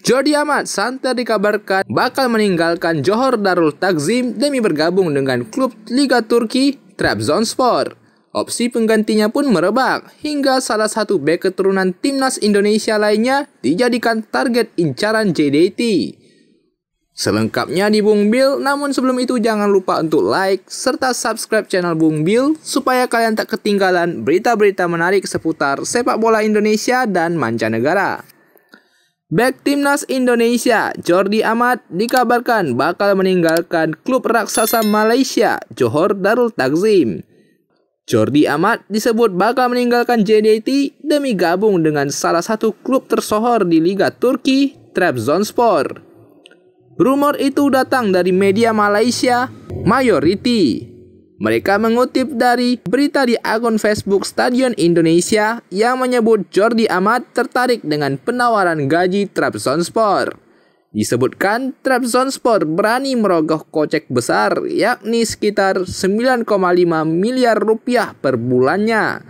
Jordi Amat santer dikabarkan bakal meninggalkan Johor Darul Takzim demi bergabung dengan klub Liga Turki Trabzonspor. Opsi penggantinya pun merebak hingga salah satu bek keturunan timnas Indonesia lainnya dijadikan target incaran JDT. Selengkapnya di Bung Bil, namun sebelum itu jangan lupa untuk like serta subscribe channel Bung Bil supaya kalian tak ketinggalan berita-berita menarik seputar sepak bola Indonesia dan mancanegara. Bek timnas Indonesia, Jordi Amat dikabarkan bakal meninggalkan klub raksasa Malaysia, Johor Darul Takzim. Jordi Amat disebut bakal meninggalkan JDT demi gabung dengan salah satu klub tersohor di Liga Turki, Trabzonspor. Rumor itu datang dari media Malaysia, Mayoriti. Mereka mengutip dari berita di akun Facebook Stadion Indonesia yang menyebut Jordi Amat tertarik dengan penawaran gaji Trabzonspor. Disebutkan Trabzonspor berani merogoh kocek besar yakni sekitar 9,5 miliar rupiah per bulannya.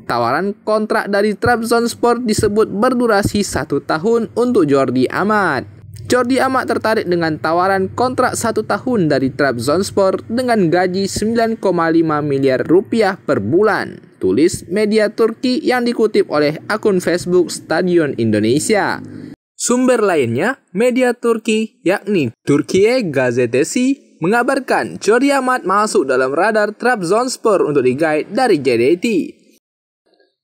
Tawaran kontrak dari Trabzonspor disebut berdurasi 1 tahun untuk Jordi Amat. Jordi Amat tertarik dengan tawaran kontrak 1 tahun dari Trabzonspor dengan gaji 9,5 miliar rupiah per bulan, tulis media Turki yang dikutip oleh akun Facebook Stadion Indonesia. Sumber lainnya, media Turki yakni Türkiye Gazetesi mengabarkan Jordi Amat masuk dalam radar Trabzonspor untuk digait dari JDT.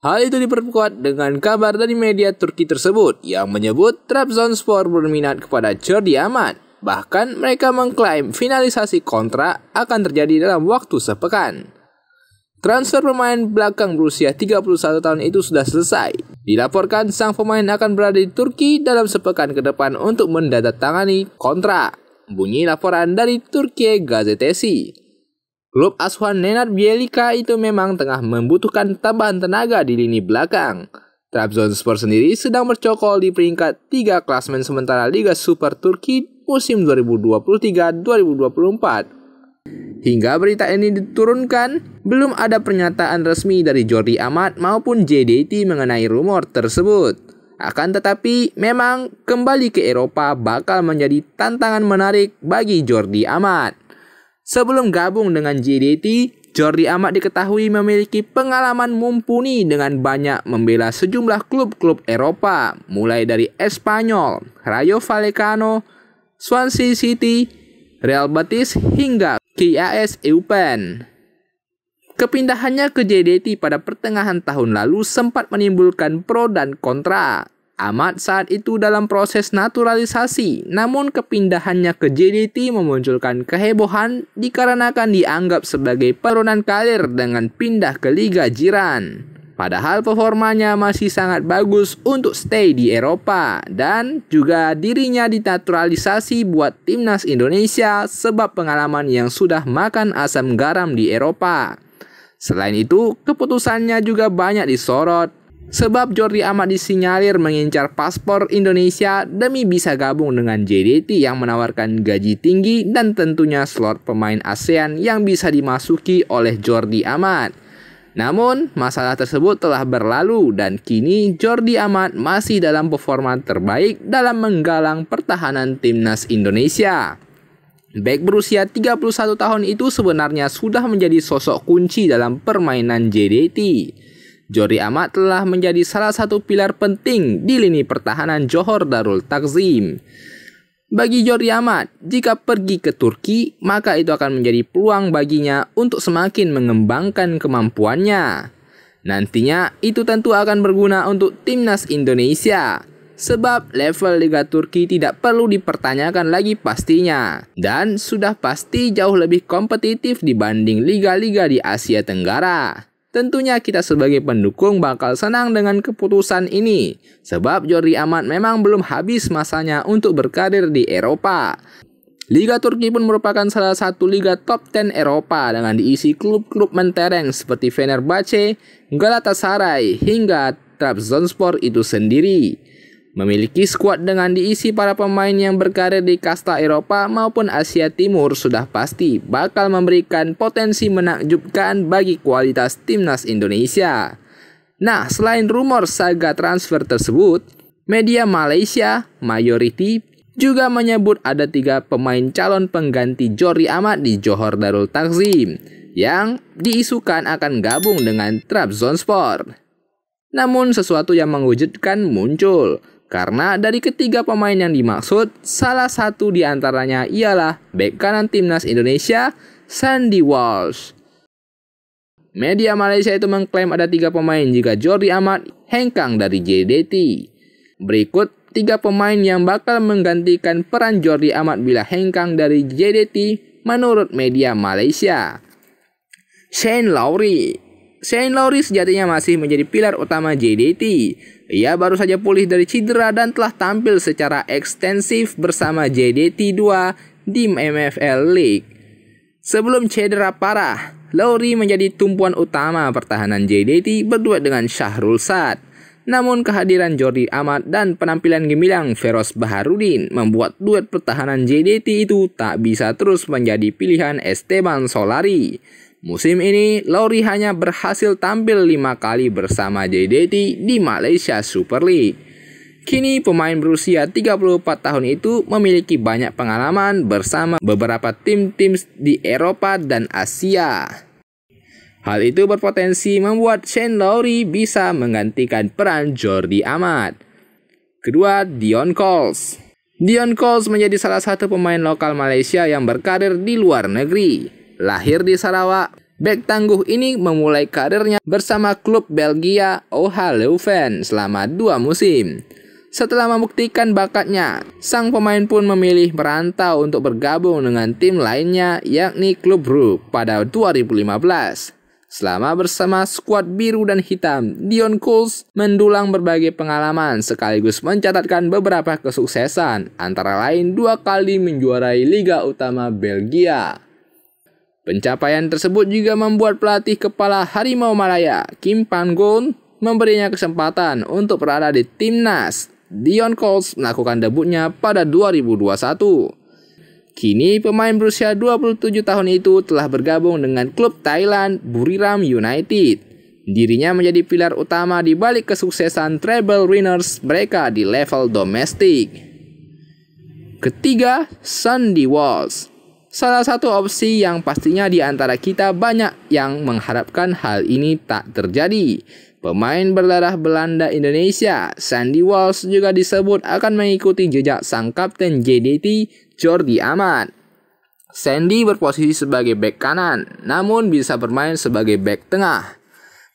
Hal itu diperkuat dengan kabar dari media Turki tersebut yang menyebut Trabzonspor berminat kepada Jordi Amat. Bahkan mereka mengklaim finalisasi kontrak akan terjadi dalam waktu sepekan. Transfer pemain belakang berusia 31 tahun itu sudah selesai. Dilaporkan sang pemain akan berada di Turki dalam sepekan ke depan untuk mendandatangani kontrak. Bunyi laporan dari Türkiye Gazetesi. Klub asuhan Nenad Bjelica itu memang tengah membutuhkan tambahan tenaga di lini belakang. Trabzonspor sendiri sedang bercokol di peringkat 3 klasemen sementara Liga Super Turki musim 2023-2024. Hingga berita ini diturunkan, belum ada pernyataan resmi dari Jordi Amat maupun JDT mengenai rumor tersebut. Akan tetapi, memang kembali ke Eropa bakal menjadi tantangan menarik bagi Jordi Amat. Sebelum gabung dengan JDT, Jordi Amat diketahui memiliki pengalaman mumpuni dengan banyak membela sejumlah klub-klub Eropa, mulai dari Espanyol, Rayo Vallecano, Swansea City, Real Betis, hingga KAS Eupen. Kepindahannya ke JDT pada pertengahan tahun lalu sempat menimbulkan pro dan kontra. Amat saat itu dalam proses naturalisasi, namun kepindahannya ke JDT memunculkan kehebohan dikarenakan dianggap sebagai penurunan karir dengan pindah ke liga jiran. Padahal performanya masih sangat bagus untuk stay di Eropa dan juga dirinya dinaturalisasi buat timnas Indonesia sebab pengalaman yang sudah makan asam garam di Eropa. Selain itu, keputusannya juga banyak disorot. Sebab Jordi Amat disinyalir mengincar paspor Indonesia demi bisa gabung dengan JDT yang menawarkan gaji tinggi dan tentunya slot pemain ASEAN yang bisa dimasuki oleh Jordi Amat. Namun, masalah tersebut telah berlalu dan kini Jordi Amat masih dalam performa terbaik dalam menggalang pertahanan timnas Indonesia. Bek berusia 31 tahun itu sebenarnya sudah menjadi sosok kunci dalam permainan JDT. Jordi Amat telah menjadi salah satu pilar penting di lini pertahanan Johor Darul Takzim. Bagi Jordi Amat, jika pergi ke Turki, maka itu akan menjadi peluang baginya untuk semakin mengembangkan kemampuannya. Nantinya, itu tentu akan berguna untuk timnas Indonesia. Sebab level Liga Turki tidak perlu dipertanyakan lagi pastinya. Dan sudah pasti jauh lebih kompetitif dibanding liga-liga di Asia Tenggara. Tentunya kita sebagai pendukung bakal senang dengan keputusan ini, sebab Jordi Amat memang belum habis masanya untuk berkarir di Eropa. Liga Turki pun merupakan salah satu liga top 10 Eropa dengan diisi klub-klub mentereng seperti Fenerbahce, Galatasaray, hingga Trabzonspor itu sendiri. Memiliki skuad dengan diisi para pemain yang berkarir di kasta Eropa maupun Asia Timur sudah pasti bakal memberikan potensi menakjubkan bagi kualitas timnas Indonesia. Nah, selain rumor saga transfer tersebut, media Malaysia Mayoriti juga menyebut ada 3 pemain calon pengganti Jordi Amat di Johor Darul Takzim yang diisukan akan gabung dengan Trabzonspor. Namun sesuatu yang mengejutkan muncul karena dari ketiga pemain yang dimaksud, salah satu di antaranya ialah bek kanan timnas Indonesia, Sandy Walsh. Media Malaysia itu mengklaim ada 3 pemain jika Jordi Amat hengkang dari JDT. Berikut 3 pemain yang bakal menggantikan peran Jordi Amat bila hengkang dari JDT menurut media Malaysia. Shane Lowry. Shane Lowry sejatinya masih menjadi pilar utama JDT. Ia baru saja pulih dari cedera dan telah tampil secara ekstensif bersama JDT 2 di MFL League. Sebelum cedera parah, Lowry menjadi tumpuan utama pertahanan JDT berduet dengan Syahrul Saad. Namun kehadiran Jordi Amat dan penampilan gemilang Feroz Baharudin membuat duet pertahanan JDT itu tak bisa terus menjadi pilihan Esteban Solari. Musim ini, Lowry hanya berhasil tampil 5 kali bersama JDT di Malaysia Super League. Kini pemain berusia 34 tahun itu memiliki banyak pengalaman bersama beberapa tim-tim di Eropa dan Asia. Hal itu berpotensi membuat Shane Lowry bisa menggantikan peran Jordi Amat. Kedua, Dion Coles. Dion Coles menjadi salah satu pemain lokal Malaysia yang berkarir di luar negeri. Lahir di Sarawak, bek tangguh ini memulai karirnya bersama klub Belgia OH Leuven selama 2 musim. Setelah membuktikan bakatnya, sang pemain pun memilih merantau untuk bergabung dengan tim lainnya yakni klub Brugge pada 2015. Selama bersama skuad biru dan hitam, Dion Coles mendulang berbagai pengalaman sekaligus mencatatkan beberapa kesuksesan, antara lain 2 kali menjuarai Liga Utama Belgia. Pencapaian tersebut juga membuat pelatih kepala Harimau Malaya, Kim Panggon, memberinya kesempatan untuk berada di timnas. Dion Coles melakukan debutnya pada 2021. Kini pemain berusia 27 tahun itu telah bergabung dengan klub Thailand Buriram United. Dirinya menjadi pilar utama di balik kesuksesan treble winners mereka di level domestik. Ketiga, Sandy Walsh. Salah satu opsi yang pastinya di antara kita banyak yang mengharapkan hal ini tak terjadi. Pemain berdarah Belanda Indonesia, Sandy Walsh juga disebut akan mengikuti jejak sang kapten JDT, Jordi Amat. Sandy berposisi sebagai bek kanan, namun bisa bermain sebagai bek tengah.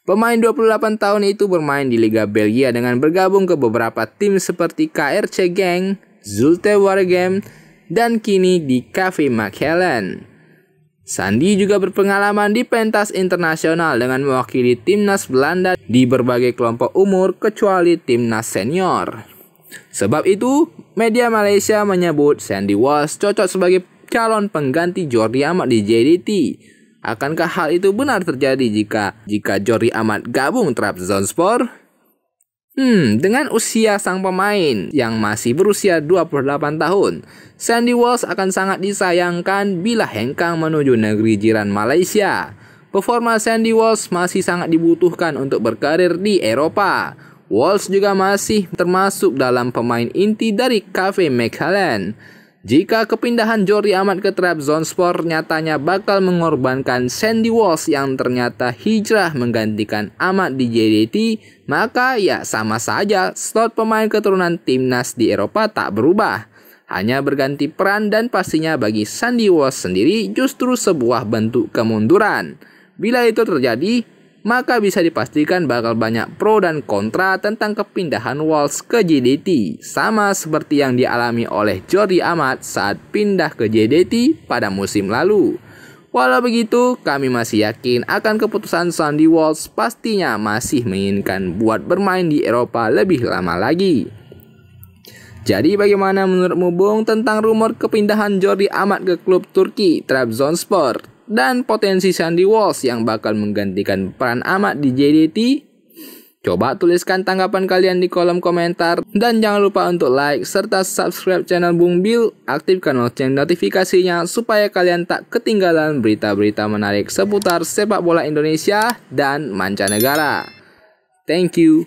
Pemain 28 tahun itu bermain di Liga Belgia dengan bergabung ke beberapa tim seperti KRC Genk, Zulte Waregem, dan kini di KV Mechelen. Sandy juga berpengalaman di pentas internasional dengan mewakili timnas Belanda di berbagai kelompok umur kecuali timnas senior. Sebab itu, media Malaysia menyebut Sandy Walsh cocok sebagai calon pengganti Jordi Amat di JDT. Akankah hal itu benar terjadi jika Jordi Amat gabung Trabzonspor? Dengan usia sang pemain yang masih berusia 28 tahun, Sandy Walsh akan sangat disayangkan bila hengkang menuju negeri jiran Malaysia. Performa Sandy Walsh masih sangat dibutuhkan untuk berkarir di Eropa. Walsh juga masih termasuk dalam pemain inti dari KV Mechelen. Jika kepindahan Jordi Amat ke Trabzonspor nyatanya bakal mengorbankan Sandy Walsh yang ternyata hijrah menggantikan Amat di JDT, maka ya sama saja slot pemain keturunan timnas di Eropa tak berubah. Hanya berganti peran dan pastinya bagi Sandy Walsh sendiri justru sebuah bentuk kemunduran. Bila itu terjadi, maka bisa dipastikan bakal banyak pro dan kontra tentang kepindahan Walsh ke JDT, sama seperti yang dialami oleh Jordi Amat saat pindah ke JDT pada musim lalu. Walau begitu, kami masih yakin akan keputusan Sandy Walsh pastinya masih menginginkan buat bermain di Eropa lebih lama lagi. Jadi bagaimana menurutmu Bung tentang rumor kepindahan Jordi Amat ke klub Turki Trabzonspor? Dan potensi Sandy Walsh yang bakal menggantikan peran Amat di JDT? Coba tuliskan tanggapan kalian di kolom komentar. Dan jangan lupa untuk like serta subscribe channel Bung Bill. Aktifkan lonceng notifikasinya supaya kalian tak ketinggalan berita-berita menarik seputar sepak bola Indonesia dan mancanegara. Thank you.